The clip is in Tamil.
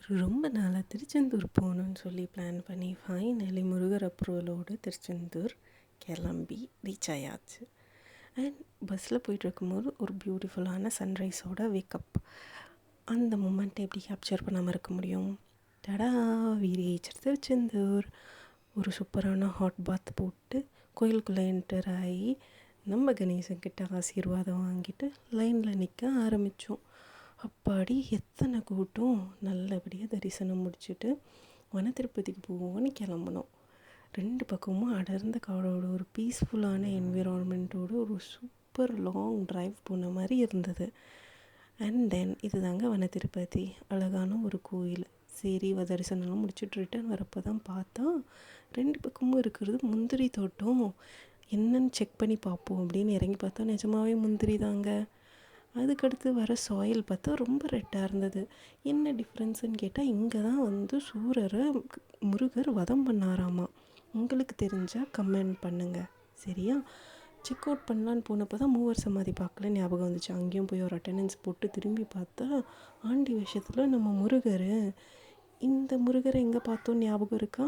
ரொம்ப நாளாக திருச்செந்தூர் போகணுன்னு சொல்லி பிளான் பண்ணி ஃபைனலி முருகர் அப்ரூவலோடு திருச்செந்தூர் கிளம்பி ரீச் ஆயாச்சு. அண்ட் பஸ்ஸில் போயிட்டுருக்கும்போது ஒரு பியூட்டிஃபுல்லான சன்ரைஸோட வேக்கப். அந்த மூமெண்ட்டை எப்படி கேப்சர் பண்ணாமல் இருக்க முடியும்? டடா, வி ரீச் திருச்செந்தூர். ஒரு சூப்பரான ஹாட் பாத் போட்டு கோயிலுக்குள்ளே என்டர் ஆகி நம்ம கணேசன்கிட்ட ஆசீர்வாதம் வாங்கிட்டு லைனில் நிற்க ஆரம்பித்தோம். அப்பாடி எத்தனை கூட்டம்! நல்லபடியாக தரிசனம் முடிச்சுட்டு வன திருப்பதிக்கு போவோன்னு கிளம்புனோம். 2 பக்கமும் அடர்ந்த காடோட ஒரு பீஸ்ஃபுல்லான என்விரான்மெண்ட்டோடு ஒரு சூப்பர் லாங் ட்ரைவ் போன மாதிரி இருந்தது. அண்ட் தென் இது தாங்க வன திருப்பதி. அழகான ஒரு கோயில். சரி, தரிசனம்லாம் முடிச்சுட்டு ரிட்டர்ன் வரப்போ தான் பார்த்தா 2 பக்கமும் இருக்கிறது முந்திரி தோட்டம். என்னன்னு செக் பண்ணி பார்ப்போம் அப்படின்னு இறங்கி பார்த்தா நிஜமாகவே முந்திரி தாங்க. அதுக்கடுத்து வர சாயில் பார்த்தா ரொம்ப ரெட்டாக இருந்தது. என்ன டிஃப்ரென்ஸுன்னு கேட்டால், இங்கே தான் சூரரை முருகர் வதம் பண்ணாராமா. உங்களுக்கு தெரிஞ்சால் கமெண்ட் பண்ணுங்கள், சரியா? செக் அவுட் பண்ணலான்னு போனப்போ தான் மூவர் சமாதி பார்க்கல ஞாபகம் வந்துச்சு. அங்கேயும் போய் ஒரு அட்டெண்டன்ஸ் போட்டு திரும்பி பார்த்தா ஆண்டி விஷயத்தில் நம்ம முருகர். இந்த முருகரை எங்கே பார்த்தோன்னு ஞாபகம் இருக்கா?